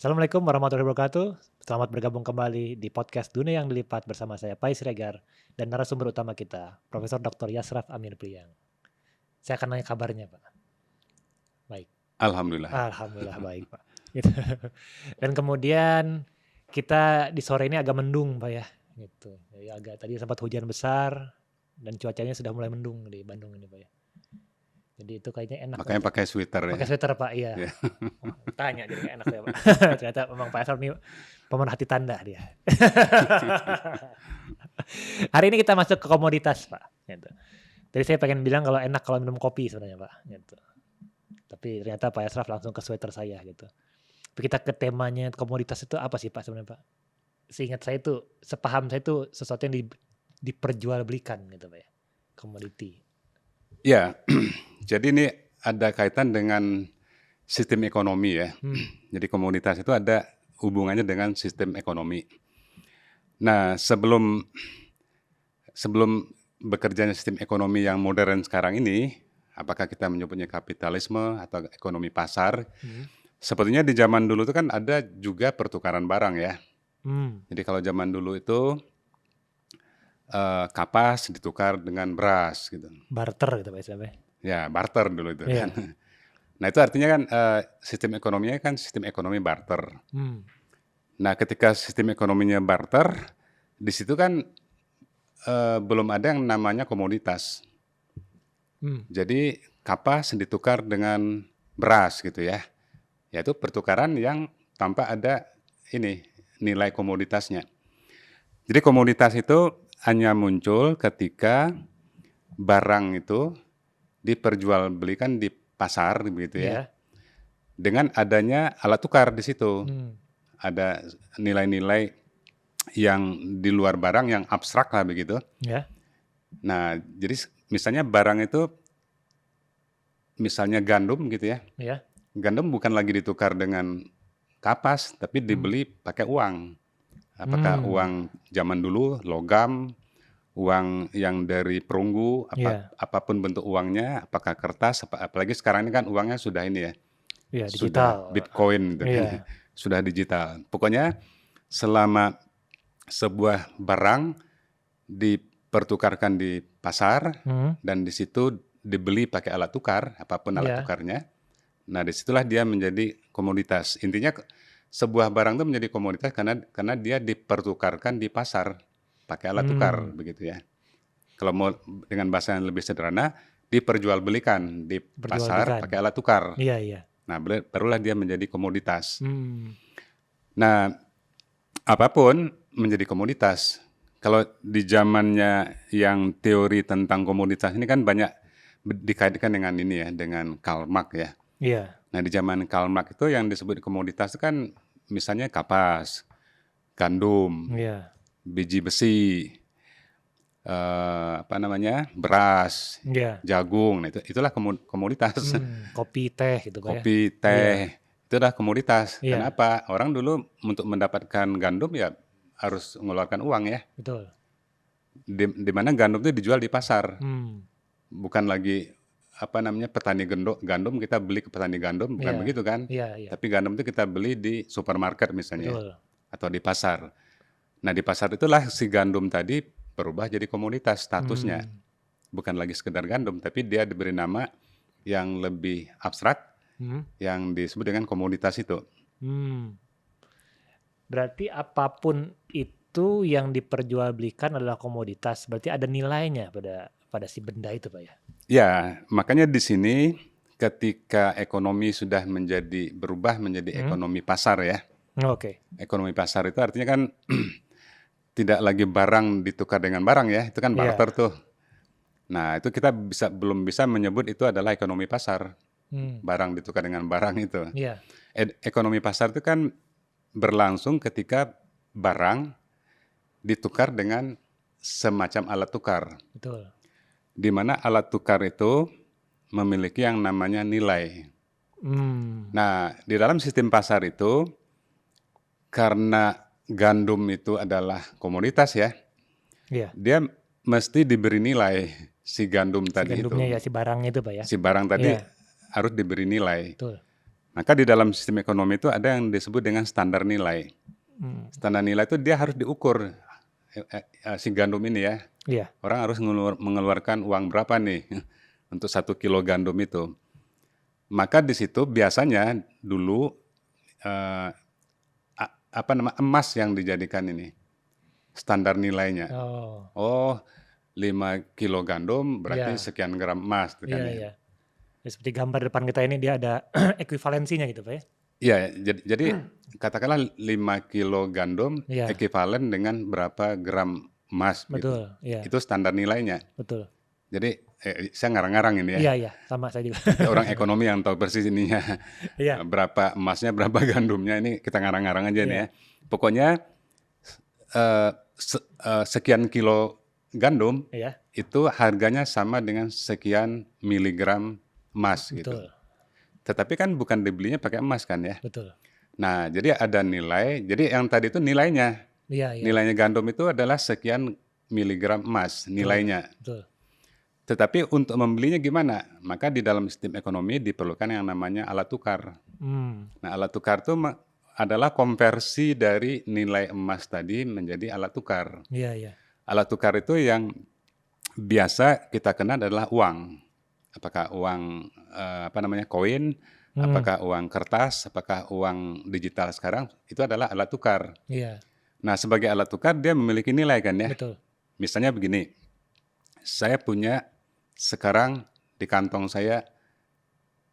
Assalamualaikum warahmatullahi wabarakatuh. Selamat bergabung kembali di podcast Dunia yang Dilipat bersama saya Pais Regar dan narasumber utama kita, Profesor Dr. Yasraf Amir Priyang. Saya akan nanya kabarnya, Pak. Baik. Alhamdulillah. Alhamdulillah baik, Pak. Gitu. Dan kemudian kita di sore ini agak mendung, Pak ya. Gitu. Jadi agak tadi sempat hujan besar dan cuacanya sudah mulai mendung di Bandung ini, Pak ya. Jadi itu kayaknya enak Makanya untuk pakai sweater pakai ya. sweater, Pak, iya. Ya. Oh, tanya jadi nggak enak ya, Pak. Ternyata memang Pak Asraf nih pemerhati tanda dia. Hari ini kita masuk ke komoditas, Pak. Gitu. Jadi saya pengen bilang kalau enak kalau minum kopi sebenarnya, Pak. Gitu. Tapi ternyata Pak Asraf langsung ke sweater saya gitu. Tapi kita ke temanya komoditas itu apa sih, Pak, sebenarnya, Pak? Seingat saya itu, sepaham saya itu sesuatu yang diperjualbelikan gitu, Pak ya. Komoditi. Ya, jadi ini ada kaitan dengan sistem ekonomi ya. Jadi komoditas itu ada hubungannya dengan sistem ekonomi. Nah, sebelum bekerjanya sistem ekonomi yang modern sekarang ini, apakah kita menyebutnya kapitalisme atau ekonomi pasar? Sepertinya di zaman dulu itu kan ada juga pertukaran barang ya. Jadi kalau zaman dulu itu kapas ditukar dengan beras gitu. Barter gitu, Pak istilahnya. Ya, barter dulu itu Iya. kan. Nah, itu artinya kan sistem ekonominya kan sistem ekonomi barter. Nah, ketika sistem ekonominya barter, di situ kan belum ada yang namanya komoditas. Jadi kapas ditukar dengan beras gitu ya. Yaitu pertukaran yang tanpa ada ini nilai komoditasnya. Jadi komoditas itu hanya muncul ketika barang itu diperjualbelikan di pasar begitu ya. Iya. Dengan adanya alat tukar di situ. Ada nilai-nilai yang di luar barang yang abstrak lah begitu. Ya. Nah, jadi misalnya barang itu misalnya gandum gitu ya. Iya. Gandum bukan lagi ditukar dengan kapas tapi dibeli pakai uang. Apakah uang zaman dulu logam, uang yang dari perunggu, Iya. apapun bentuk uangnya, apakah kertas, apalagi sekarang ini kan uangnya sudah ini ya, Iya, sudah digital. Bitcoin gitu kan, Iya. sudah digital. Pokoknya selama sebuah barang dipertukarkan di pasar dan di situ dibeli pakai alat tukar, apapun alat Iya. tukarnya, nah disitulah dia menjadi komoditas. Intinya sebuah barang itu menjadi komoditas karena dia dipertukarkan di pasar pakai alat tukar begitu ya. Kalau mau dengan bahasa yang lebih sederhana, diperjualbelikan di pasar pakai alat tukar. Iya, iya. Nah, barulah dia menjadi komoditas. Nah, apapun menjadi komoditas. Kalau di zamannya yang teori tentang komoditas ini kan banyak dikaitkan dengan ini ya, dengan Karl Marx ya. Iya. Nah, di zaman Karl Marx itu yang disebut komoditas itu kan misalnya kapas, gandum, Iya. biji besi, beras, Iya. jagung. Nah, itulah komoditas. Kopi, teh gitu, Pak ya. Kopi, teh, itu adalah komoditas. Iya. Kenapa? Orang dulu untuk mendapatkan gandum ya harus mengeluarkan uang ya. Betul. Di mana gandum itu dijual di pasar. Bukan lagi petani gandum kita beli ke petani gandum, bukan Iya. begitu kan? Iya, iya. Tapi gandum itu kita beli di supermarket misalnya. Betul. Atau di pasar. Nah, di pasar itulah si gandum tadi berubah jadi komoditas statusnya. Bukan lagi sekedar gandum, tapi dia diberi nama yang lebih abstrak, yang disebut dengan komoditas itu. Berarti apapun itu yang diperjualbelikan adalah komoditas. Berarti ada nilainya pada si benda itu, Pak ya? Ya, makanya di sini ketika ekonomi sudah berubah menjadi ekonomi pasar ya. Oke. Ekonomi pasar itu artinya kan tidak lagi barang ditukar dengan barang ya, itu kan barter tuh. Nah, itu kita belum bisa menyebut itu adalah ekonomi pasar. Barang ditukar dengan barang itu. Iya. Ekonomi pasar itu kan berlangsung ketika barang ditukar dengan semacam alat tukar. Betul. Di mana alat tukar itu memiliki yang namanya nilai. Nah, di dalam sistem pasar itu, karena gandum itu adalah komoditas ya, dia mesti diberi nilai si gandum tadi itu. Gandumnya ya, si barangnya itu, Pak ya? Si barang tadi harus diberi nilai. Betul. Maka di dalam sistem ekonomi itu ada yang disebut dengan standar nilai. Standar nilai itu dia harus diukur si gandum ini ya. Iya. Orang harus mengeluarkan uang berapa nih untuk 1 kilo gandum itu. Maka di situ biasanya dulu emas yang dijadikan ini standar nilainya. Oh, 5 kilo gandum berarti sekian gram emas. Iya. Ya, seperti gambar depan kita ini dia ada ekuivalensinya gitu Pak ya? Iya, jadi katakanlah 5 kilo gandum ekuivalen dengan berapa gram emas. Betul, gitu. iya. Itu standar nilainya. Betul. Jadi saya ngarang-ngarang ini ya. Iya, sama saya juga. Orang ekonomi yang tahu persis ininya. Berapa emasnya, berapa gandumnya, ini kita ngarang-ngarang aja nih ya. Pokoknya sekian kilo gandum itu harganya sama dengan sekian miligram emas. Gitu. Tetapi kan bukan dibelinya pakai emas kan ya. Betul. Nah, jadi ada nilai. Jadi yang tadi itu nilainya. Nilainya gandum itu adalah sekian miligram emas nilainya. Betul. Tetapi untuk membelinya gimana? Maka di dalam sistem ekonomi diperlukan yang namanya alat tukar. Nah, alat tukar itu adalah konversi dari nilai emas tadi menjadi alat tukar. Alat tukar itu yang biasa kita kenal adalah uang. Apakah uang koin, apakah uang kertas, apakah uang digital sekarang, itu adalah alat tukar. Nah, sebagai alat tukar dia memiliki nilai kan ya. Betul. Misalnya begini, saya punya sekarang di kantong saya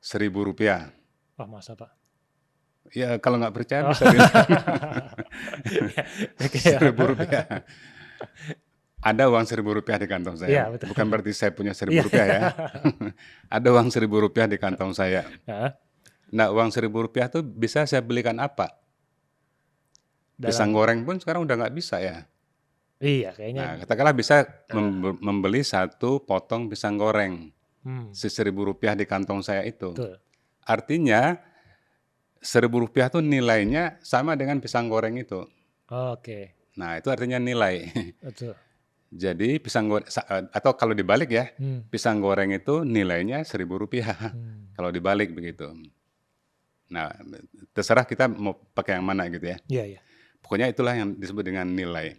Rp1.000. Wah, masa Pak? Ya kalau nggak percaya bisa lihat. Rp1.000. Ada uang Rp1.000 di kantong saya. Bukan berarti saya punya Rp1.000 ya. Ada uang Rp1.000 di kantong saya. Nah, uang Rp1.000 itu bisa saya belikan apa? Pisang goreng pun sekarang udah nggak bisa ya. Iya, kayaknya. Nah, katakanlah bisa membeli 1 potong pisang goreng. Rp1.000 di kantong saya itu. Betul. Artinya Rp1.000 itu nilainya sama dengan pisang goreng itu. Oke. Nah, itu artinya nilai. Betul. Jadi pisang goreng, atau kalau dibalik ya, pisang goreng itu nilainya Rp1.000. Kalau dibalik begitu. Nah, terserah kita mau pakai yang mana gitu ya. Iya. Pokoknya itulah yang disebut dengan nilai.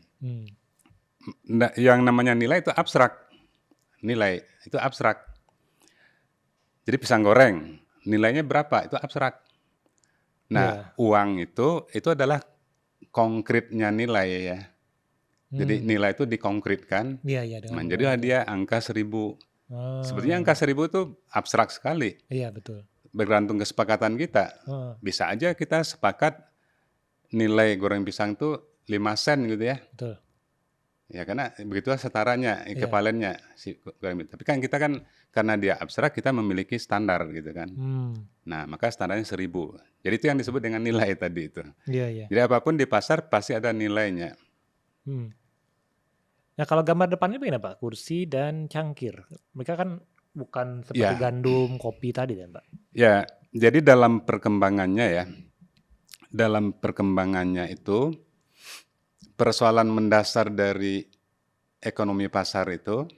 Nah, yang namanya nilai itu abstrak. Nilai itu abstrak. Jadi pisang goreng nilainya berapa? Itu abstrak. Nah, uang itu adalah konkretnya nilai ya. Jadi nilai itu dikonkretkan, menjadilah dia angka 1.000. Sebetulnya angka 1.000 itu abstrak sekali. Iya, betul. Bergantung kesepakatan kita. Bisa aja kita sepakat nilai goreng pisang itu 5 sen gitu ya. Betul. Ya karena begitulah setaranya, ekuivalennya si goreng. Tapi kan kita kan karena dia abstrak kita memiliki standar gitu kan. Nah, maka standarnya 1.000. Jadi itu yang disebut dengan nilai tadi itu. Iya. Jadi apapun di pasar pasti ada nilainya. Nah, kalau gambar depannya begini Pak, kursi dan cangkir. Mereka kan bukan seperti gandum, kopi tadi kan Pak? Ya, jadi dalam perkembangannya itu persoalan mendasar dari ekonomi pasar itu,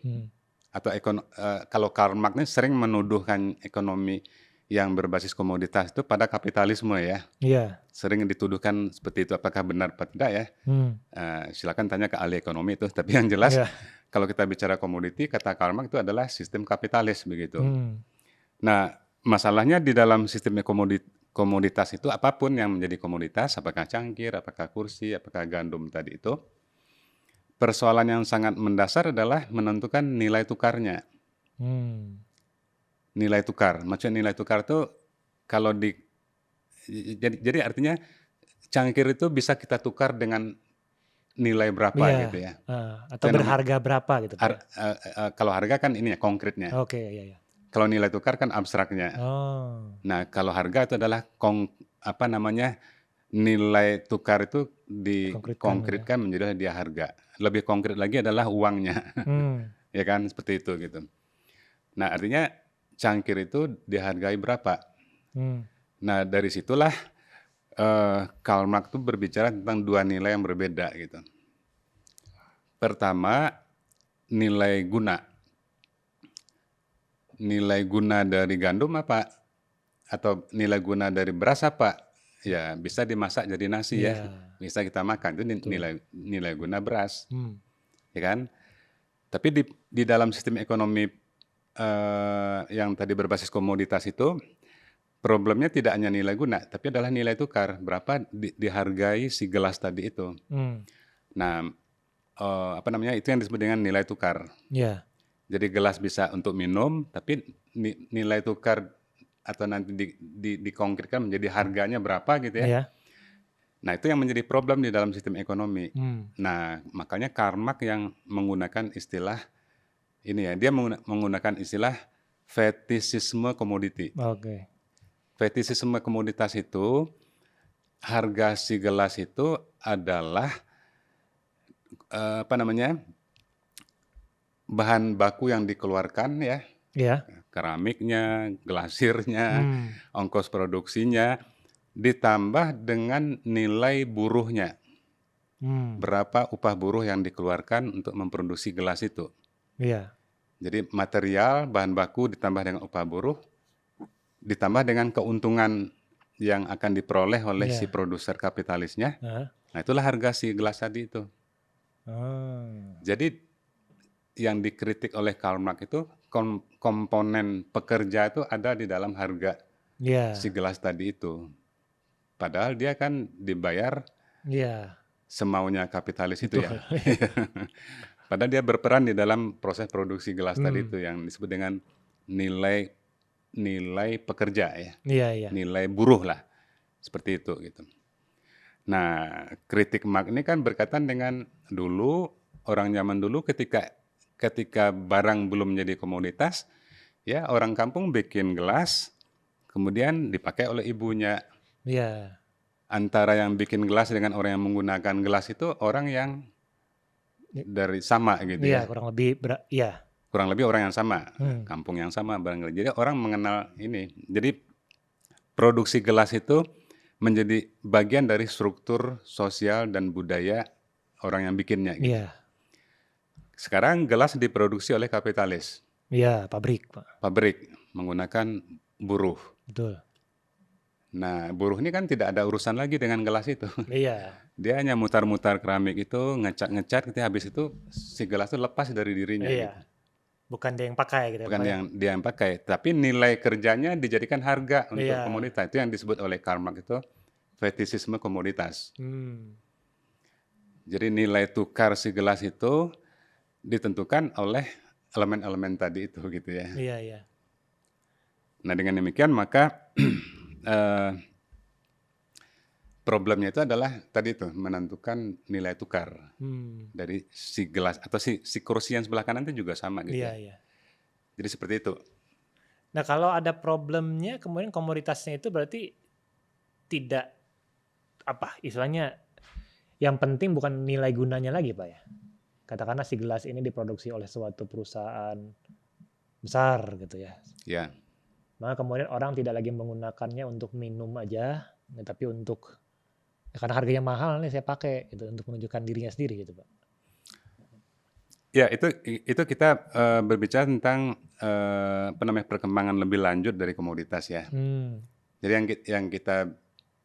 atau kalau Karl Marx ini sering menuduhkan ekonomi yang berbasis komoditas itu pada kapitalisme ya. Sering dituduhkan seperti itu, apakah benar atau tidak ya. Silakan tanya ke ahli ekonomi itu, tapi yang jelas kalau kita bicara komoditi, kata Karl Marx itu adalah sistem kapitalis begitu. Nah, masalahnya di dalam sistem komoditas itu apapun yang menjadi komoditas, apakah cangkir, apakah kursi, apakah gandum tadi itu, persoalan yang sangat mendasar adalah menentukan nilai tukarnya. Nilai tukar, maksudnya nilai tukar itu kalau jadi artinya cangkir itu bisa kita tukar dengan nilai berapa gitu ya. Atau berharga berapa gitu. Kalau harga kan ini ya konkretnya. Oke, iya. Kalau nilai tukar kan abstraknya. Nah, kalau harga itu adalah nilai tukar itu dikonkretkan menjadi dia harga. Lebih konkret lagi adalah uangnya. Ya kan, seperti itu gitu. Nah, artinya cangkir itu dihargai berapa? Nah, dari situlah Karl Marx itu berbicara tentang 2 nilai yang berbeda gitu. Pertama, nilai guna. Nilai guna dari gandum apa? atau nilai guna dari beras apa? Ya bisa dimasak jadi nasi ya, bisa kita makan, itu nilai guna beras, ya kan? Tapi di dalam sistem ekonomi yang tadi berbasis komoditas itu, problemnya tidak hanya nilai guna, tapi adalah nilai tukar, berapa dihargai si gelas tadi itu. Nah, itu yang disebut dengan nilai tukar. Jadi gelas bisa untuk minum, tapi nilai tukar atau nanti dikonkretkan menjadi harganya berapa gitu ya. Nah, itu yang menjadi problem di dalam sistem ekonomi. Nah, makanya Karl Marx yang menggunakan istilah ini ya, dia menggunakan istilah fetisisme komoditi. Fetisisme komoditas itu, harga si gelas itu adalah bahan baku yang dikeluarkan ya, keramiknya, glasirnya, ongkos produksinya, ditambah dengan nilai buruhnya. Berapa upah buruh yang dikeluarkan untuk memproduksi gelas itu. Jadi material, bahan baku ditambah dengan upah buruh, ditambah dengan keuntungan yang akan diperoleh oleh si produser kapitalisnya. Nah, itulah harga si gelas tadi itu. Jadi yang dikritik oleh Karl Marx itu komponen pekerja itu ada di dalam harga si gelas tadi itu. Padahal dia kan dibayar semaunya kapitalis itu ya. Padahal dia berperan di dalam proses produksi gelas tadi itu yang disebut dengan nilai pekerja ya. Nilai buruh lah. Seperti itu gitu. Nah, kritik Marx ini kan berkaitan dengan dulu, orang zaman dulu ketika barang belum menjadi komoditas, ya orang kampung bikin gelas, kemudian dipakai oleh ibunya. Antara yang bikin gelas dengan orang yang menggunakan gelas itu orang yang dari sama gitu ya. Kurang lebih orang yang sama, kampung yang sama barangkali. Jadi orang mengenal ini. Jadi produksi gelas itu menjadi bagian dari struktur sosial dan budaya orang yang bikinnya. Gitu. Sekarang gelas diproduksi oleh kapitalis. Pabrik, Pak. Pabrik menggunakan buruh. Betul. Nah, buruh ini kan tidak ada urusan lagi dengan gelas itu. Dia hanya mutar-mutar keramik itu, ngecat-ngecat, habis itu si gelas itu lepas dari dirinya. Gitu. Bukan dia yang pakai gitu. Bukan dia yang pakai, tapi nilai kerjanya dijadikan harga untuk komoditas. Itu yang disebut oleh Karl Marx itu fetisisme komoditas. Jadi nilai tukar si gelas itu ditentukan oleh elemen-elemen tadi itu gitu ya. Nah, dengan demikian maka problemnya itu adalah tadi itu menentukan nilai tukar dari si gelas atau si kursi yang sebelah kanan itu juga sama gitu. Jadi seperti itu. Nah, kalau ada problemnya kemudian komoditasnya itu berarti tidak istilahnya yang penting bukan nilai gunanya lagi, Pak ya. Katakanlah si gelas ini diproduksi oleh suatu perusahaan besar gitu ya. Maka kemudian orang tidak lagi menggunakannya untuk minum aja, tapi untuk karena harganya mahal nih saya pakai gitu untuk menunjukkan dirinya sendiri gitu, Pak. Ya, itu kita berbicara tentang perkembangan lebih lanjut dari komoditas ya. Jadi yang kita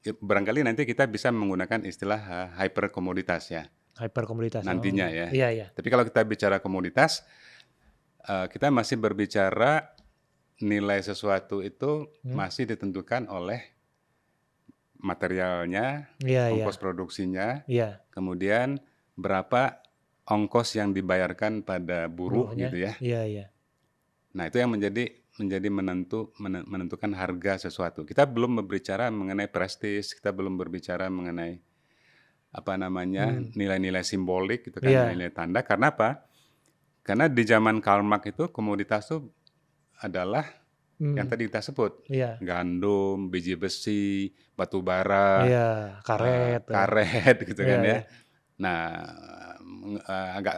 barangkali nanti kita bisa menggunakan istilah hyperkomoditas ya. Hyperkomoditas nantinya ya. Tapi kalau kita bicara komoditas, kita masih berbicara nilai sesuatu itu masih ditentukan oleh materialnya, ongkos produksinya, kemudian berapa ongkos yang dibayarkan pada buruh gitu ya. Nah, itu yang menjadi menentukan harga sesuatu. Kita belum berbicara mengenai prestis, kita belum berbicara mengenai nilai-nilai simbolik gitu kan, nilai tanda. Karena apa? Karena di zaman Karl Marx itu komoditas itu adalah yang tadi kita sebut, gandum, biji besi, batu bara, karet gitu kan ya. Nah,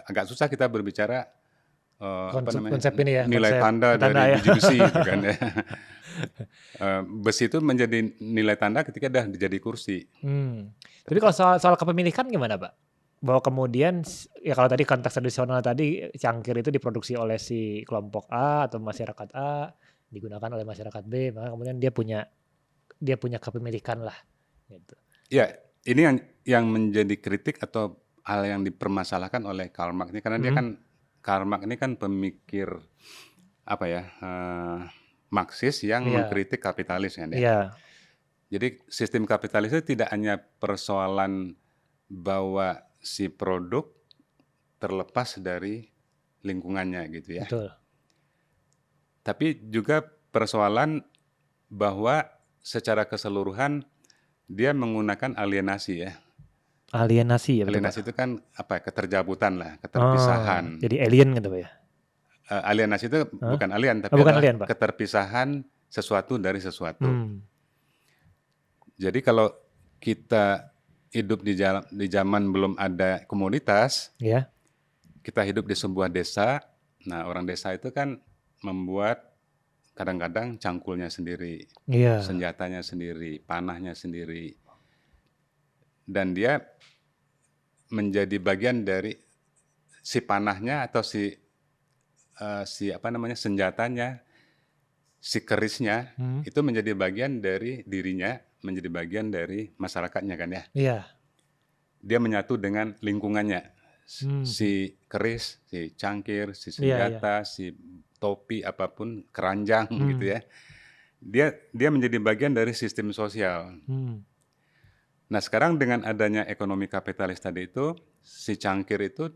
agak susah kita berbicara konsep ini ya, nilai tanda dari biji besi gitu kan ya. Besi itu menjadi nilai tanda ketika dah jadi kursi. Tapi kalau soal kepemilikan gimana, Pak? Bahwa kemudian ya kalau tadi konteks tradisional tadi cangkir itu diproduksi oleh si kelompok A atau masyarakat A, digunakan oleh masyarakat B, maka kemudian dia punya kepemilikan lah gitu. Ya, ini yang menjadi kritik atau hal yang dipermasalahkan oleh Karl Marx ini karena dia kan Karl Marx ini kan pemikir apa ya, Marxis yang mengkritik kapitalis kan ya. Iya. Jadi sistem kapitalis itu tidak hanya persoalan bahwa si produk terlepas dari lingkungannya gitu ya. Betul. Tapi juga persoalan bahwa secara keseluruhan dia menggunakan alienasi ya. Alienasi ya betul, Alienasi Pak. itu kan apa? Keterjabutan lah, keterpisahan. Jadi alien gitu Pak ya. Alienasi itu bukan alien tapi bukan adalah alien, Pak. keterpisahan sesuatu dari sesuatu. Jadi kalau kita hidup di zaman belum ada komoditas, kita hidup di sebuah desa. Nah, orang desa itu kan membuat kadang-kadang cangkulnya sendiri, senjatanya sendiri, panahnya sendiri, dan dia menjadi bagian dari si panahnya atau si apa namanya senjatanya, si kerisnya itu menjadi bagian dari dirinya, menjadi bagian dari masyarakatnya kan ya. Iya. Dia menyatu dengan lingkungannya, si keris, si cangkir, si senjata, si topi apapun, keranjang gitu ya. Dia menjadi bagian dari sistem sosial. Nah sekarang dengan adanya ekonomi kapitalis tadi itu, si cangkir itu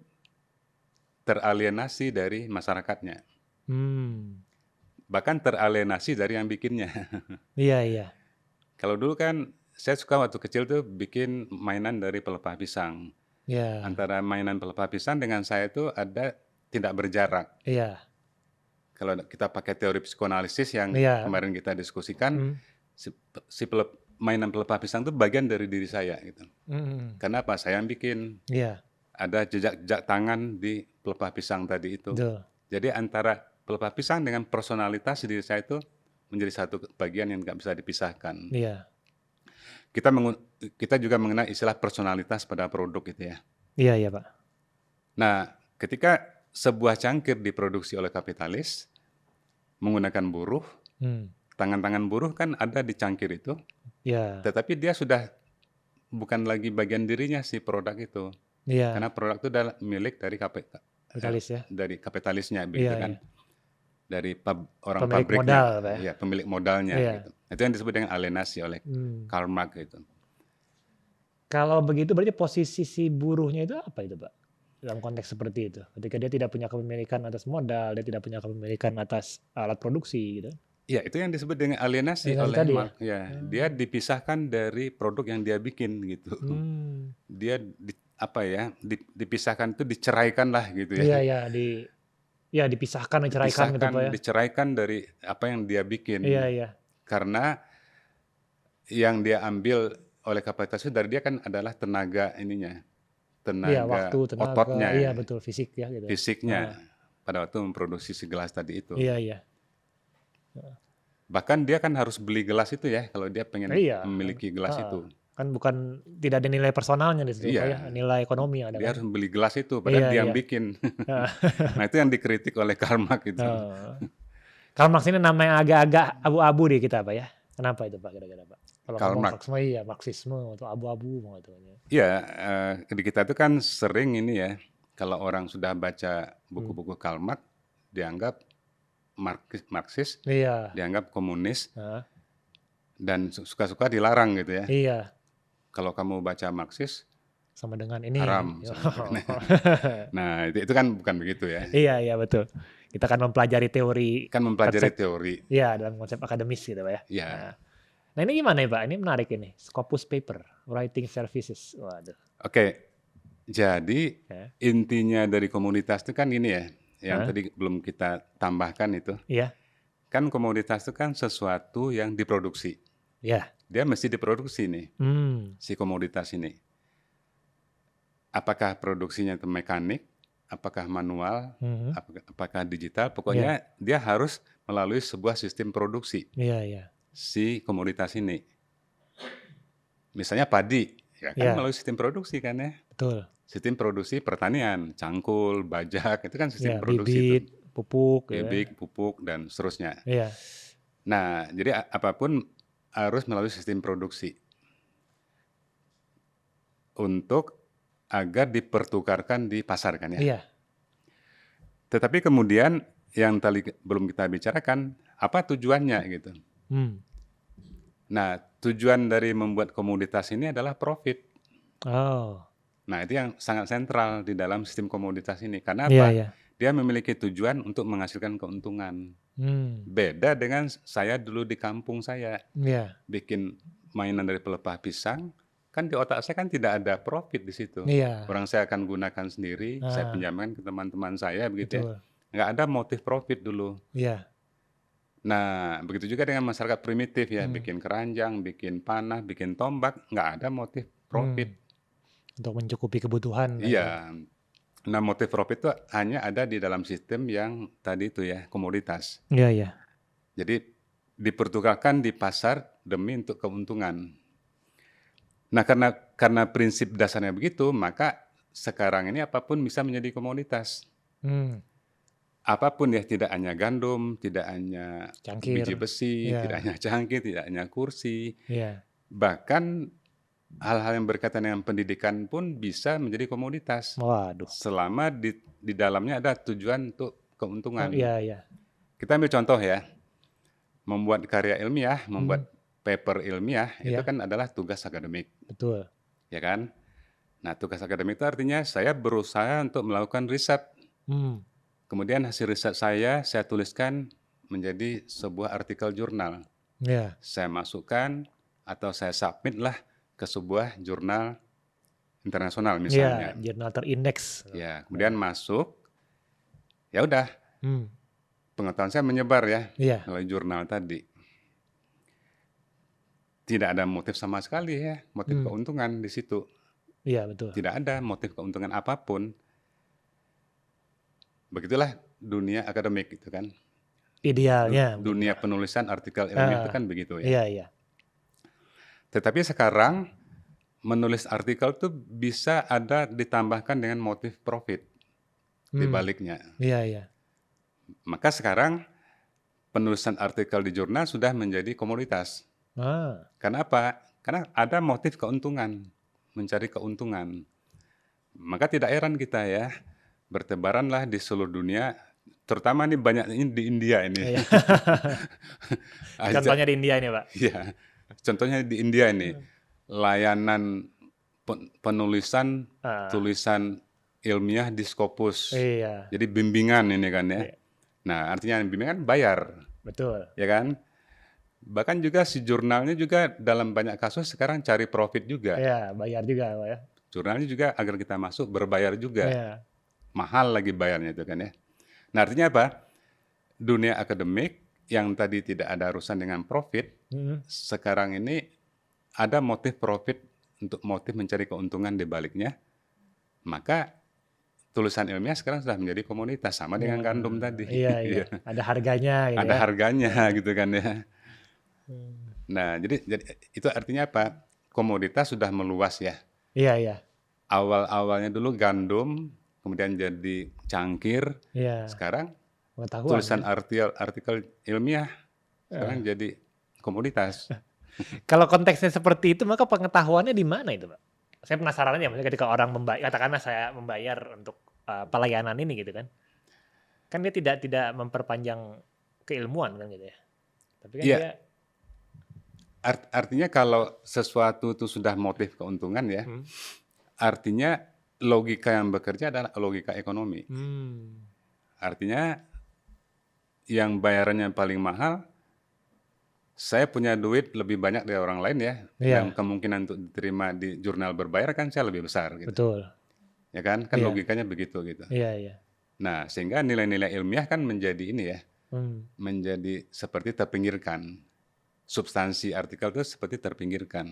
teralienasi dari masyarakatnya. Bahkan teralienasi dari yang bikinnya. Iya. Kalau dulu kan saya suka waktu kecil tuh bikin mainan dari pelepah pisang. Antara mainan pelepah pisang dengan saya itu ada tidak berjarak. Kalau kita pakai teori psikoanalisis yang kemarin kita diskusikan, mainan pelepah pisang itu bagian dari diri saya gitu. Karena apa? Saya yang bikin. Ada jejak tangan di pelepah pisang tadi itu. Jadi antara pelepah pisang dengan personalitas diri saya itu menjadi satu bagian yang nggak bisa dipisahkan. Kita juga mengenal istilah personalitas pada produk itu ya. Iya Pak. Nah, ketika sebuah cangkir diproduksi oleh kapitalis menggunakan buruh, tangan-tangan buruh kan ada di cangkir itu. Tetapi dia sudah bukan lagi bagian dirinya si produk itu. Karena produk itu adalah milik dari dari kapitalisnya begitu kan. Dari orang pemilik pabriknya, modal, ya pemilik modalnya gitu. Itu yang disebut dengan alienasi oleh Karl Marx itu. Kalau begitu berarti posisi si buruhnya itu apa itu Pak? Dalam konteks seperti itu. Ketika dia tidak punya kepemilikan atas modal, dia tidak punya kepemilikan atas alat produksi gitu. Ya, itu yang disebut dengan alienasi oleh Marx. Dia dipisahkan dari produk yang dia bikin gitu. Dia dipisahkan itu diceraikan lah gitu ya. Dipisahkan, diceraikan gitu Pak ya. Diceraikan dari apa yang dia bikin. Karena yang dia ambil oleh kapasitas itu dari dia kan adalah tenaga ininya. Tenaga, waktu, tenaga, ototnya. Iya betul, fisik ya gitu. Fisiknya pada waktu memproduksi si gelas tadi itu. Iya. Bahkan dia kan harus beli gelas itu ya kalau dia pengen memiliki gelas itu. Kan bukan tidak ada nilai personalnya di situ ya, nilai ekonomi ada. Dia harus beli gelas itu padahal dia yang bikin. Nah, itu yang dikritik oleh Karl Marx itu. Karl Marx ini nama yang agak-agak abu-abu di kita Pak ya. Kenapa itu Pak kira-kira Pak? Kalau ngomong Marxisme atau abu-abu gitu. Iya, di kita itu kan sering ini ya, kalau orang sudah baca buku-buku Karl Marx dianggap Marxis, dianggap komunis, dan suka-suka dilarang gitu ya. Kalau kamu baca Marxis, sama dengan ini haram. Nah, itu kan bukan begitu ya. Iya betul. Kita kan mempelajari teori. Teori. Iya, dalam konsep akademis gitu Pak ya. Nah ini gimana ya Pak? Ini menarik ini. Scopus paper, writing services. Waduh. Oke, jadi intinya dari komunitas itu kan ini ya, yang tadi belum kita tambahkan itu. Kan komoditas itu kan sesuatu yang diproduksi. Dia mesti diproduksi nih, si komoditas ini. Apakah produksinya itu mekanik, apakah manual, apakah digital, pokoknya dia harus melalui sebuah sistem produksi. Si komoditas ini. Misalnya padi, ya kan melalui sistem produksi kan ya. Betul. Sistem produksi pertanian, cangkul, bajak, itu kan sistem produksi. pupuk, bibit, pupuk, dan seterusnya. Iya. Nah, jadi apapun harus melalui sistem produksi untuk agar dipertukarkan di pasar kan ya. Iya. Tetapi kemudian yang tadi belum kita bicarakan, apa tujuannya gitu. Nah, tujuan dari membuat komoditas ini adalah profit. Oh. Nah, itu yang sangat sentral di dalam sistem komoditas ini. Karena Iya, apa? iya. Dia memiliki tujuan untuk menghasilkan keuntungan. Beda dengan saya dulu di kampung saya. Iya. Bikin mainan dari pelepah pisang, kan di otak saya kan tidak ada profit di situ. Iya. Orang saya akan gunakan sendiri, saya pinjamkan ke teman-teman saya begitu Betul. ya. Nggak ada motif profit dulu. Iya. Nah, begitu juga dengan masyarakat primitif ya, bikin keranjang, bikin panah, bikin tombak, nggak ada motif profit. Untuk mencukupi kebutuhan. Iya. Nah, motif profit itu hanya ada di dalam sistem yang tadi itu ya, komoditas. Iya, iya. Jadi dipertukarkan di pasar demi untuk keuntungan. Nah, karena prinsip dasarnya begitu, maka sekarang ini apapun bisa menjadi komoditas. Apapun ya, tidak hanya gandum, tidak hanya Cangkir. biji besi, Iya. tidak hanya cangkir, tidak hanya kursi. Iya. Bahkan hal-hal yang berkaitan dengan pendidikan pun bisa menjadi komoditas. Waduh. Selama di dalamnya ada tujuan untuk keuntungan. Iya, iya. Kita ambil contoh ya, membuat karya ilmiah, membuat paper ilmiah, itu kan adalah tugas akademik. Betul. Ya kan? Nah, tugas akademik itu artinya saya berusaha untuk melakukan riset. Kemudian hasil riset saya tuliskan menjadi sebuah artikel jurnal. Iya. Saya masukkan atau saya submit lah ke sebuah jurnal internasional misalnya. Iya, jurnal terindeks. Ya, kemudian masuk, ya udah, pengetahuan saya menyebar ya Iya. melalui jurnal tadi. Tidak ada motif sama sekali ya, motif keuntungan di situ. Iya, betul. Tidak ada motif keuntungan apapun. Begitulah dunia akademik gitu kan. Idealnya. Dunia penulisan artikel ilmiah itu kan begitu ya. Iya, iya. Tetapi sekarang menulis artikel itu bisa ada ditambahkan dengan motif profit di baliknya. Iya, iya. Maka sekarang penulisan artikel di jurnal sudah menjadi komoditas. Karena apa? Karena ada motif keuntungan, mencari keuntungan. Maka tidak heran kita ya, bertebaranlah di seluruh dunia, terutama ini banyak ini di India ini. Contohnya di India ini, Pak. Iya, contohnya di India ini, layanan penulisan tulisan ilmiah di Scopus. Iya. Jadi bimbingan ini kan ya. Nah, artinya bimbingan bayar. Betul. Ya kan? Bahkan juga si jurnalnya juga dalam banyak kasus sekarang cari profit juga. Iya, bayar juga, Pak ya. Jurnalnya juga agar kita masuk berbayar juga. Iya. Mahal lagi bayarnya itu kan ya. Nah, artinya apa? Dunia akademik yang tadi tidak ada urusan dengan profit, sekarang ini ada motif profit untuk motif mencari keuntungan di baliknya. Maka tulisan ilmiah sekarang sudah menjadi komoditas sama dengan gandum tadi. Iya, iya. Ada harganya gitu ada ya. harganya gitu kan ya. Nah, jadi itu artinya apa? Komoditas sudah meluas ya. Iya, iya. Awal-awalnya dulu gandum, kemudian jadi cangkir. Iya. Sekarang Pengetahuan. tulisan artikel ilmiah sekarang jadi komoditas. Kalau konteksnya seperti itu, maka pengetahuannya di mana itu, Pak? Saya penasaran aja, maksudnya ketika orang membayar, katakanlah saya membayar untuk pelayanan ini gitu kan. Kan dia tidak memperpanjang keilmuan kan gitu ya. Tapi kan dia artinya kalau sesuatu itu sudah motif keuntungan ya, artinya logika yang bekerja adalah logika ekonomi. Artinya yang bayarannya paling mahal, saya punya duit lebih banyak dari orang lain ya, yang kemungkinan untuk diterima di jurnal berbayar kan saya lebih besar. Gitu. Betul. Ya kan logikanya begitu gitu. Iya, iya. Nah, sehingga nilai-nilai ilmiah kan menjadi ini ya, menjadi seperti terpinggirkan. Substansi artikel itu seperti terpinggirkan.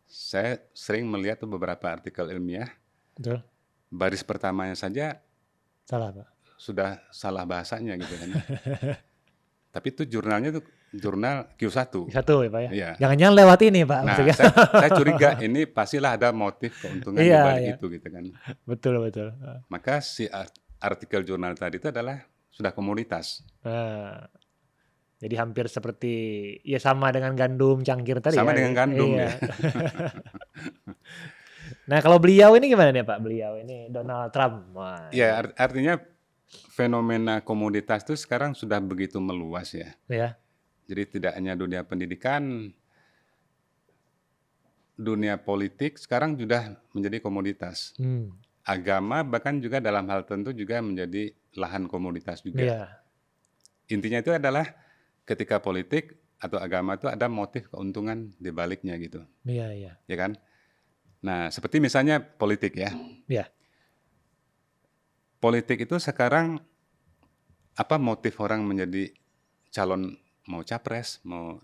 Saya sering melihat tuh beberapa artikel ilmiah. Betul. Baris pertamanya saja salah, Pak. Sudah salah bahasanya gitu kan. Tapi itu jurnalnya tuh jurnal Q1. Q1 ya, Pak ya. Iya. Jangan-jangan lewat ini, Pak. Nah, saya curiga ini pastilah ada motif keuntungan di balik itu gitu kan. Betul, betul. Maka artikel jurnal tadi itu adalah sudah komoditas. Jadi hampir seperti ya sama dengan gandum cangkir tadi Sama ya. dengan gandum Iya. ya. Nah kalau beliau ini gimana nih Pak? Beliau ini Donald Trump. Wah, Ya artinya fenomena komoditas itu sekarang sudah begitu meluas ya. ya. Jadi tidak hanya dunia pendidikan, dunia politik sekarang sudah menjadi komoditas. Agama bahkan juga dalam hal tertentu juga menjadi lahan komoditas juga. Iya. Intinya itu adalah ketika politik atau agama itu ada motif keuntungan di baliknya gitu. Iya. Ya kan? Nah, seperti misalnya politik ya. Iya. Politik itu sekarang apa motif orang menjadi calon, mau capres, mau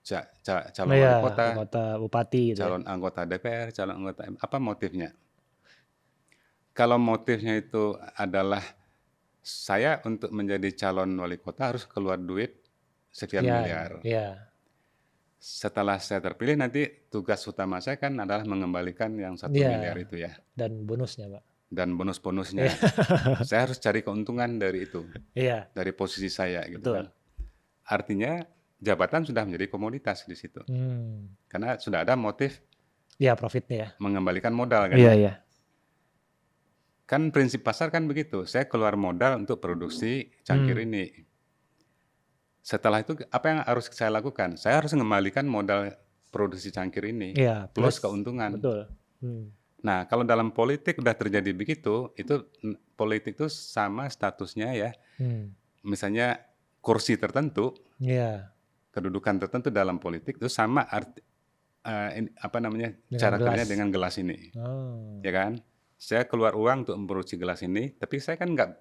calon wali kota, bupati gitu calon anggota DPR, calon anggota apa motifnya? Kalau motifnya itu adalah saya untuk menjadi calon wali kota harus keluar duit sekian miliar. Iya. Setelah saya terpilih nanti tugas utama saya kan adalah mengembalikan yang 1 miliar itu ya. Dan bonusnya Pak. Dan bonus-bonusnya. Saya harus cari keuntungan dari itu. Iya. Dari posisi saya gitu. Betul. Kan. Artinya jabatan sudah menjadi komoditas di situ. Karena sudah ada motif. Iya profitnya ya. Mengembalikan modal kan. Iya. Kan prinsip pasar kan begitu. Saya keluar modal untuk produksi cangkir ini. Setelah itu apa yang harus saya lakukan? Saya harus mengembalikan modal produksi cangkir ini. Iya, plus keuntungan. Betul. Nah, kalau dalam politik udah terjadi begitu, itu politik itu sama statusnya ya. Misalnya kursi tertentu, kedudukan tertentu dalam politik itu sama cara kerjanya dengan gelas ini. Ya kan? Saya keluar uang untuk memproduksi gelas ini, tapi saya kan nggak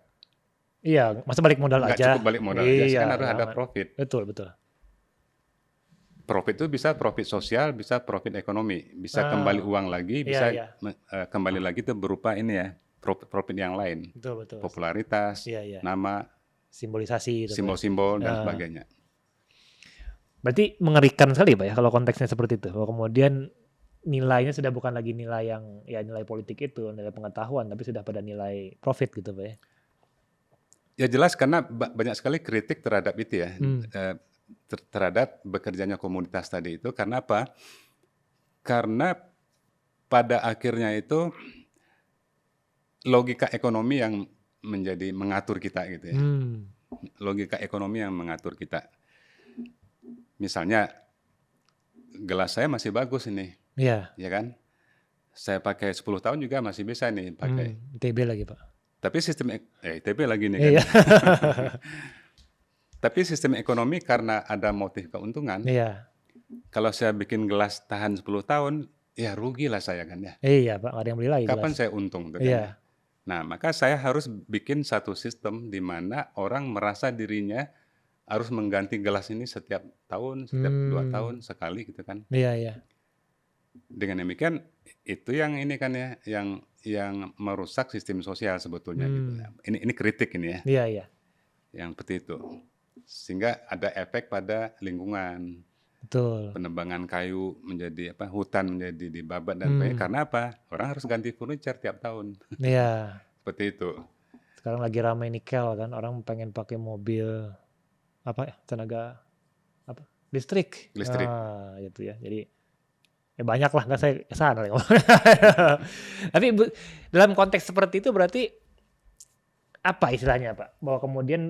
masa balik modal aja. Nggak cukup balik modal aja, saya kan harus ada profit. Betul. Profit itu bisa profit sosial, bisa profit ekonomi, bisa kembali uang lagi, bisa kembali lagi itu berupa ini ya, profit yang lain. Betul. Popularitas, nama, simbolisasi, simbol-simbol dan sebagainya. Berarti mengerikan sekali Pak ya kalau konteksnya seperti itu. Kalau kemudian nilainya sudah bukan lagi nilai yang nilai politik itu, nilai pengetahuan, tapi sudah pada nilai profit gitu Pak ya. Ya jelas karena banyak sekali kritik terhadap itu ya. Terhadap bekerjanya komunitas tadi itu. Karena apa? Karena pada akhirnya itu logika ekonomi yang mengatur kita gitu ya. Logika ekonomi yang mengatur kita. Misalnya gelas saya masih bagus ini. Iya. Ya kan? Saya pakai 10 tahun juga masih bisa nih pakai. ITB lagi Pak. Tapi sistem ITB lagi nih kan. Iya. Tapi sistem ekonomi karena ada motif keuntungan. Iya. Kalau saya bikin gelas tahan 10 tahun, ya rugilah saya kan ya. Iya Pak, nggak ada yang beli lagi. Kapan saya untung? Tuh, iya. Kan? Nah, maka saya harus bikin satu sistem di mana orang merasa dirinya harus mengganti gelas ini setiap tahun, setiap 2 tahun sekali gitu kan. Iya. Dengan demikian itu yang ini kan ya, yang merusak sistem sosial sebetulnya gitu. Ini kritik ini ya. Iya. Yang seperti itu. Sehingga ada efek pada lingkungan. Betul. Penebangan kayu menjadi hutan menjadi dibabat dan sebagainya. Karena apa? Orang harus ganti furniture tiap tahun. Iya. Seperti itu. Sekarang lagi ramai nikel kan, orang pengen pakai mobil tenaga listrik. Gitu ya. Jadi banyak lah, nggak saya kesana. Tapi dalam konteks seperti itu berarti apa istilahnya Pak? Bahwa kemudian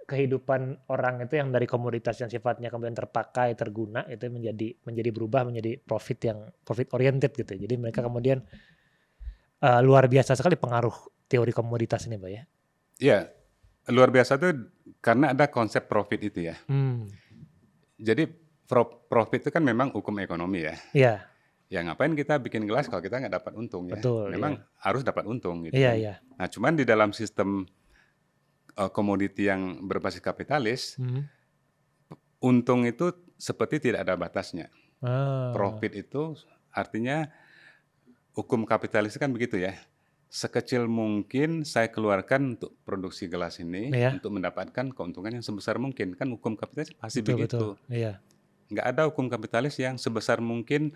kehidupan orang itu yang dari komoditas yang sifatnya kemudian terpakai, terguna itu menjadi berubah menjadi profit oriented gitu. Jadi mereka kemudian luar biasa sekali pengaruh teori komoditas ini Pak ya. Iya, luar biasa tuh karena ada konsep profit itu ya. Jadi profit itu kan memang hukum ekonomi ya. Iya. Ya ngapain kita bikin gelas kalau kita nggak dapat untung ya. Betul, memang harus dapat untung gitu. Iya. Nah cuman di dalam sistem komoditi yang berbasis kapitalis, untung itu seperti tidak ada batasnya. Profit itu artinya hukum kapitalis kan begitu ya. Sekecil mungkin saya keluarkan untuk produksi gelas ini untuk mendapatkan keuntungan yang sebesar mungkin. Kan hukum kapitalis pasti begitu. Iya. Nggak ada hukum kapitalis yang sebesar mungkin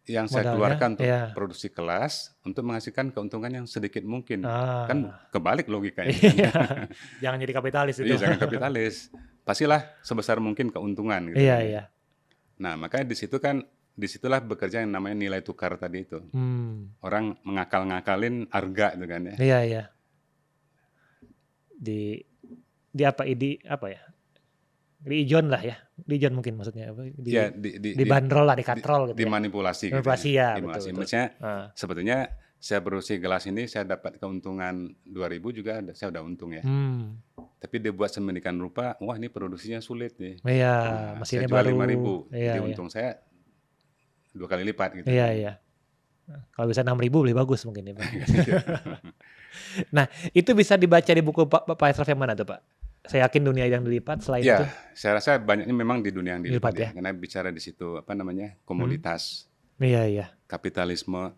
yang saya Modalnya, keluarkan untuk iya. produksi kelas untuk menghasilkan keuntungan yang sedikit mungkin. Kan Ah, kebalik logika ini kan. iya. Jangan jadi kapitalis itu. Iya, jangan kapitalis. Pastilah sebesar mungkin keuntungan gitu Iya, kan ya. iya. Nah, makanya di situ kan disitulah bekerja yang namanya nilai tukar tadi itu. Orang ngakal-ngakalin harga itu kan ya. Iya, iya. Di apa ya? Di ijon lah ya. Di ijon mungkin maksudnya apa? Ya, Dibanderol lah, dikatrol gitu ya. dimanipulasi gitu Manipulasi ya. ya, betul, Dimanipulasi. betul. Maksudnya sebetulnya saya produksi gelas ini saya dapat keuntungan 2.000 juga saya udah untung ya. Tapi dia buat semedikan rupa, wah ini produksinya sulit nih. Iya, Nah, mesinnya saya jual baru. 5.000, Iya, jadi iya. untung saya 2 kali lipat gitu Iya, kan. iya. Kalau bisa 6.000 lebih bagus mungkin ya Pak. Nah, itu bisa dibaca di buku Pak Esraf yang mana tuh Pak? Saya yakin dunia yang dilipat selain itu. Ya, saya rasa banyaknya memang di dunia yang dilipat Dilipat ya. ya. Karena bicara di situ apa namanya komoditas, Iya, iya. kapitalisme,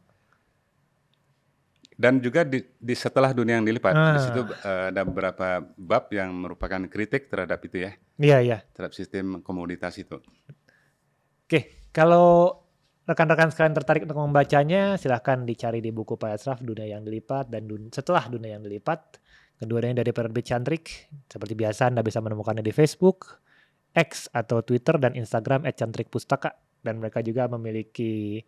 dan juga di setelah dunia yang dilipat di situ ada beberapa bab yang merupakan kritik terhadap itu ya, Iya, iya. terhadap sistem komoditas itu. Oke, kalau rekan-rekan sekalian tertarik untuk membacanya, silahkan dicari di buku Pak Esraf, Dunia yang Dilipat, dan setelah Dunia yang Dilipat. Keduanya dari penerbit Cantrik. Seperti biasa Anda bisa menemukannya di Facebook, X atau Twitter dan Instagram @cantrikpustaka. Dan mereka juga memiliki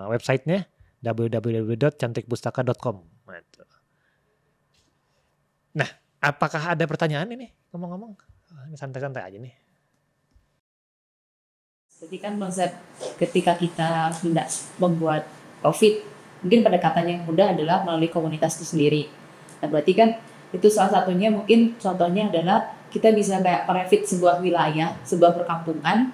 websitenya www.cantrikpustaka.com. Nah, apakah ada pertanyaan ini? Ngomong-ngomong, ini santai-santai aja nih. Jadi kan konsep ketika kita hendak membuat profit, mungkin pendekatan yang mudah adalah melalui komunitas itu sendiri. Nah, berarti kan itu salah satunya, mungkin contohnya adalah kita bisa kayak merefit sebuah wilayah, sebuah perkampungan,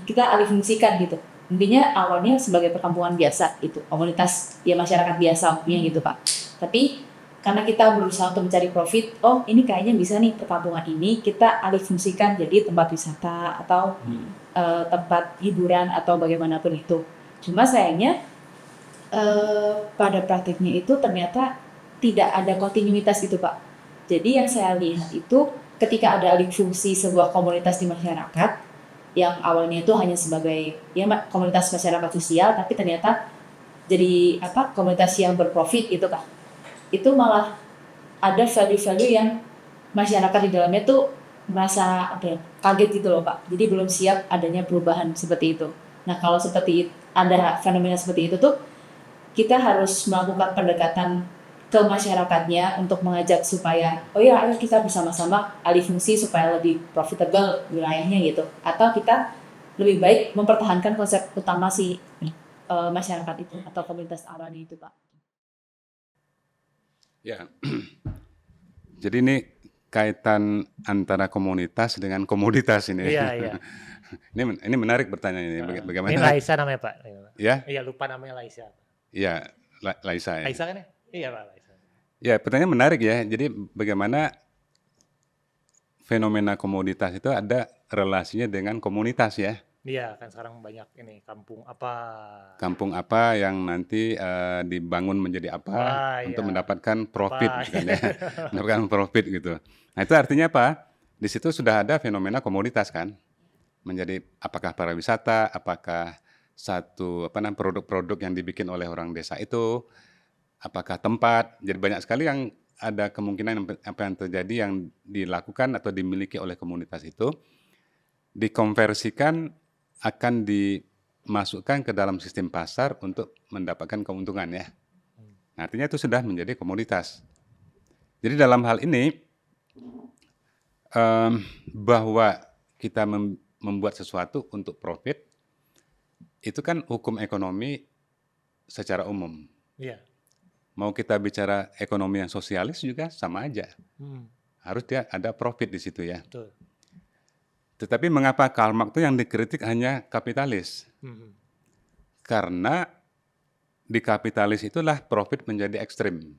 kita alih fungsikan gitu. Intinya awalnya sebagai perkampungan biasa itu, komunitas ya masyarakat biasa umumnya gitu Pak. Tapi karena kita berusaha untuk mencari profit, oh ini kayaknya bisa nih perkampungan ini kita alih fungsikan jadi tempat wisata atau tempat hiburan atau bagaimanapun itu. Cuma sayangnya pada praktiknya itu ternyata tidak ada kontinuitas gitu Pak. Jadi yang saya lihat itu ketika ada alih fungsi sebuah komunitas di masyarakat yang awalnya itu hanya sebagai ya komunitas masyarakat sosial, tapi ternyata jadi komunitas yang berprofit itu Kak. Itu malah ada value-value yang masyarakat di dalamnya tuh merasa kaget gitu loh Pak. Jadi belum siap adanya perubahan seperti itu. Nah kalau seperti ada fenomena seperti itu tuh kita harus melakukan pendekatan ke masyarakatnya untuk mengajak supaya oh ya ayo kita bersama-sama alih fungsi supaya lebih profitable wilayahnya gitu. Atau kita lebih baik mempertahankan konsep utama si masyarakat itu atau komunitas abadi itu Pak. Ya, jadi ini kaitan antara komunitas dengan komoditas ini. Iya, iya. Ini menarik pertanyaan ini. Bagaimana? Ini Laisa namanya Pak. Ya? Iya lupa namanya Laisa. Iya, Laisa ya. Laisa kan ya? Iya Pak Laisa. Ya, pertanyaan menarik ya. Jadi bagaimana fenomena komoditas itu ada relasinya dengan komunitas ya? Iya, kan sekarang banyak ini kampung apa yang nanti dibangun menjadi apa untuk mendapatkan profit kan ya. Mendapatkan profit gitu. Nah, itu artinya apa? Di situ sudah ada fenomena komoditas kan. Menjadi apakah pariwisata, apakah satu produk-produk yang dibikin oleh orang desa itu, apakah tempat. Jadi banyak sekali yang ada kemungkinan apa yang terjadi yang dilakukan atau dimiliki oleh komunitas itu dikonversikan akan dimasukkan ke dalam sistem pasar untuk mendapatkan keuntungan ya. Nah, artinya itu sudah menjadi komoditas. Jadi dalam hal ini bahwa kita membuat sesuatu untuk profit itu kan hukum ekonomi secara umum. Iya. Mau kita bicara ekonomi yang sosialis juga sama aja. Harus dia ada profit di situ ya. Betul. Tetapi mengapa Karl Marx itu yang dikritik hanya kapitalis? Karena di kapitalis itulah profit menjadi ekstrim.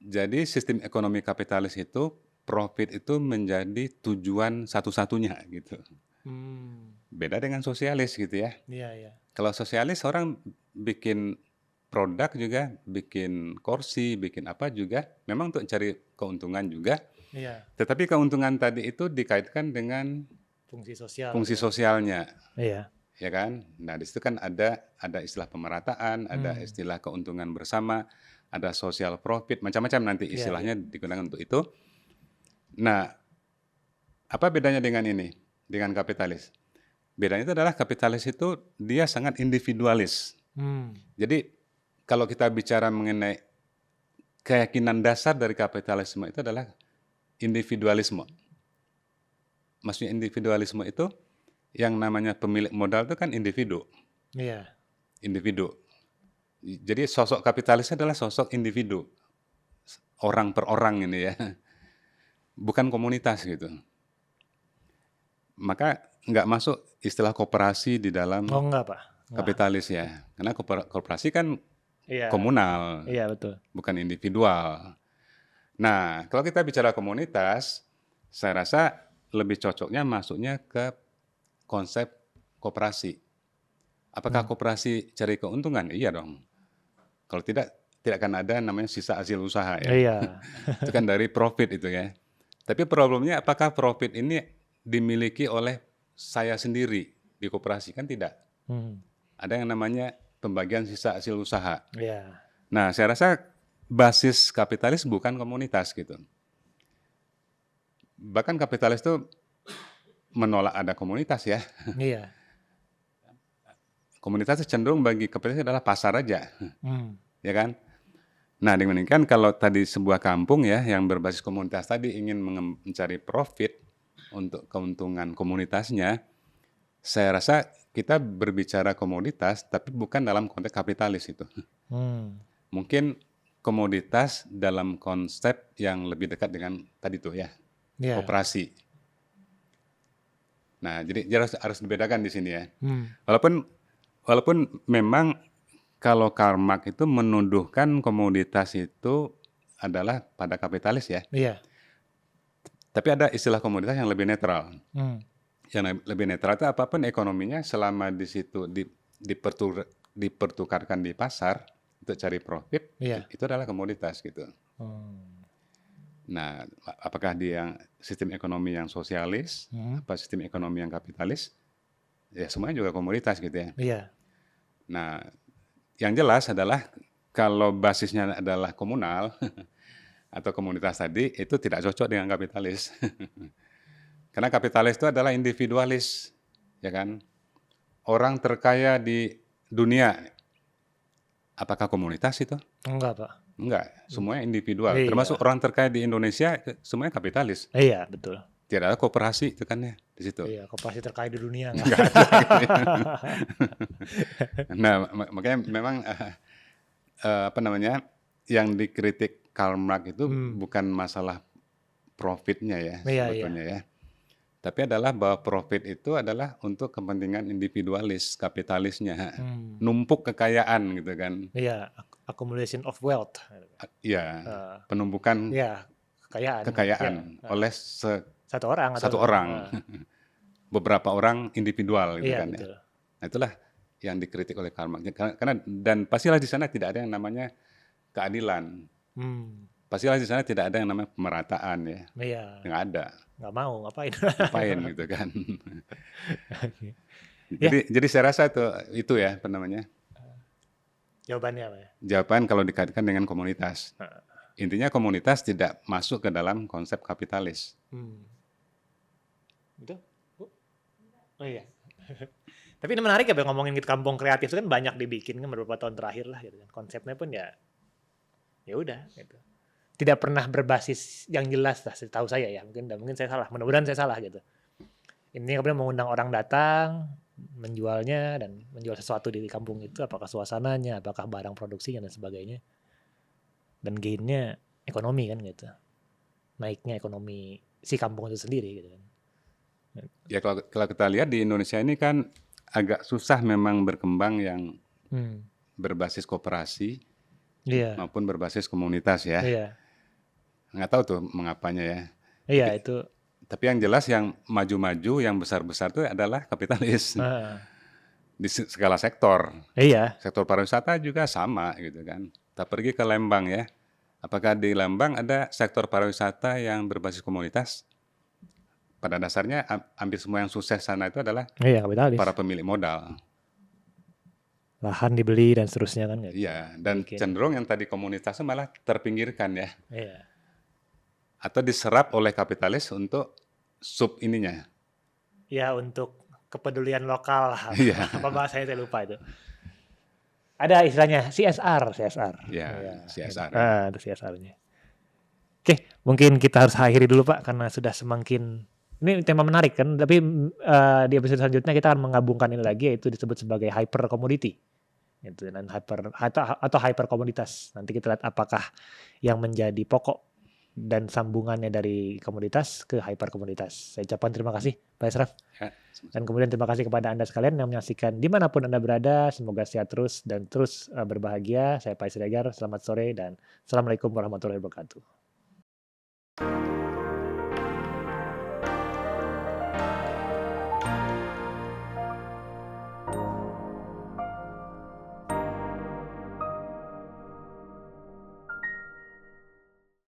Jadi sistem ekonomi kapitalis itu profit itu menjadi tujuan satu-satunya gitu. Beda dengan sosialis gitu ya. Iya, iya. Kalau sosialis orang bikin produk juga, bikin kursi, bikin apa juga, memang untuk cari keuntungan juga. Iya. Tetapi keuntungan tadi itu dikaitkan dengan Fungsi sosial. fungsi sosialnya, Iya. ya kan? Nah, di situ kan ada istilah pemerataan, ada istilah keuntungan bersama, ada social profit, macam-macam nanti Iya, istilahnya digunakan untuk itu. Nah, apa bedanya dengan ini? Dengan kapitalis? Bedanya itu adalah kapitalis itu dia sangat individualis. Jadi kalau kita bicara mengenai keyakinan dasar dari kapitalisme itu adalah individualisme. Maksudnya individualisme itu yang namanya pemilik modal itu kan individu. Iya. Individu. Jadi sosok kapitalis adalah sosok individu. Orang per orang ini ya. Bukan komunitas gitu. Maka nggak masuk istilah koperasi di dalam Oh enggak, Pak. Enggak. kapitalis ya. Karena koperasi kan Iya. komunal, Iya, betul. bukan individual. Nah, kalau kita bicara komunitas, saya rasa lebih cocoknya masuknya ke konsep koperasi. Apakah koperasi cari keuntungan? Iya dong. Kalau tidak akan ada namanya sisa hasil usaha ya. Iya. Itu kan dari profit itu ya. Tapi problemnya apakah profit ini dimiliki oleh saya sendiri di koperasi? Kan tidak. Ada yang namanya pembagian sisa hasil usaha. Iya. Nah, saya rasa basis kapitalis bukan komunitas gitu. Bahkan kapitalis itu menolak ada komunitas ya. Iya. Komunitas itu cenderung bagi kapitalis adalah pasar aja. Ya kan? Nah, dibandingkan kalau tadi sebuah kampung ya yang berbasis komunitas tadi ingin mencari profit untuk keuntungan komunitasnya, saya rasa kita berbicara komoditas tapi bukan dalam konteks kapitalis itu. Mungkin komoditas dalam konsep yang lebih dekat dengan tadi tuh ya, koperasi. Nah, jadi harus dibedakan di sini ya. Walaupun memang kalau Karl Marx itu menuduhkan komoditas itu adalah pada kapitalis ya. Iya. Tapi ada istilah komoditas yang lebih netral. Yang lebih netral itu apapun ekonominya selama di situ dipertukarkan di pasar untuk cari profit, itu adalah komoditas gitu. Nah, apakah dia sistem ekonomi yang sosialis, apa sistem ekonomi yang kapitalis? Ya semuanya juga komoditas gitu ya. Iya. Nah, yang jelas adalah kalau basisnya adalah komunal atau komunitas tadi, itu tidak cocok dengan kapitalis. Karena kapitalis itu adalah individualis, ya kan? Orang terkaya di dunia, apakah komunitas itu? Enggak, Pak. Enggak, semuanya individual. Iya. Termasuk orang terkaya di Indonesia, semuanya kapitalis. Iya, betul. Tidak ada koperasi itu kan ya di situ. Iya, koperasi terkaya di dunia. Enggak ada. Nah, makanya memang apa namanya yang dikritik Karl Marx itu bukan masalah profitnya ya sebetulnya ya. Tapi adalah bahwa profit itu adalah untuk kepentingan individualis, kapitalisnya. Numpuk kekayaan gitu kan. Iya, accumulation of wealth. Iya, penumpukan kekayaan oleh satu orang. Beberapa orang individual gitu kan betul. ya. Nah, itulah yang dikritik oleh Karl Marx. Karena dan pastilah di sana tidak ada yang namanya keadilan. Pastilah di sana tidak ada yang namanya pemerataan ya. Iya. Nggak ada. Nggak mau, ngapain? Ngapain gitu kan. Jadi saya rasa itu ya apa namanya. Jawabannya apa ya? Jawaban kalau dikaitkan dengan komunitas. Intinya komunitas tidak masuk ke dalam konsep kapitalis. Betul? Oh iya. Tapi ini menarik ya ngomongin kampung kreatif itu kan banyak dibikin kan beberapa tahun terakhir lah gitu kan. Konsepnya pun ya udah gitu. Tidak pernah berbasis yang jelas lah setahu saya ya. Mungkin saya salah. Mudah-mudahan saya salah gitu. Ini kemudian mengundang orang datang, menjualnya dan menjual sesuatu di kampung itu, apakah suasananya, apakah barang produksinya dan sebagainya. Dan gainnya ekonomi kan gitu. Naiknya ekonomi si kampung itu sendiri gitu kan. Ya kalau kita lihat di Indonesia ini kan agak susah memang berkembang yang berbasis koperasi maupun berbasis komunitas ya. Nggak tahu tuh mengapanya ya. Iya itu. Tapi yang jelas yang maju-maju, yang besar-besar itu adalah kapitalis. Di segala sektor. Iya. Sektor pariwisata juga sama gitu kan. Kita pergi ke Lembang ya. Apakah di Lembang ada sektor pariwisata yang berbasis komunitas? pada dasarnya hampir semua yang sukses sana itu adalah Iya, kapitalis. para pemilik modal. Lahan dibeli dan seterusnya kan. Gitu. Iya, dan Bikin. cenderung yang tadi komunitasnya malah terpinggirkan ya. Iya. Atau diserap oleh kapitalis untuk sub ininya. Ya, untuk kepedulian lokal lah. Iya. Apa bahasanya saya lupa itu. Ada istilahnya CSR. Ya, CSR. Ada CSR-nya. Oke, mungkin kita harus akhiri dulu Pak karena sudah semakin ini tema menarik kan, tapi di episode selanjutnya kita akan menggabungkan ini lagi yaitu disebut sebagai hyper commodity. Gitu, dan atau hyper komoditas. Nanti kita lihat apakah yang menjadi pokok dan sambungannya dari komoditas ke hyper komoditas. Saya ucapkan terima kasih Pak Esraf. Ya, Dan kemudian terima kasih kepada Anda sekalian yang menyaksikan dimanapun Anda berada. Semoga sehat terus dan terus berbahagia. Saya Pak Siregar, selamat sore dan Assalamualaikum warahmatullahi wabarakatuh.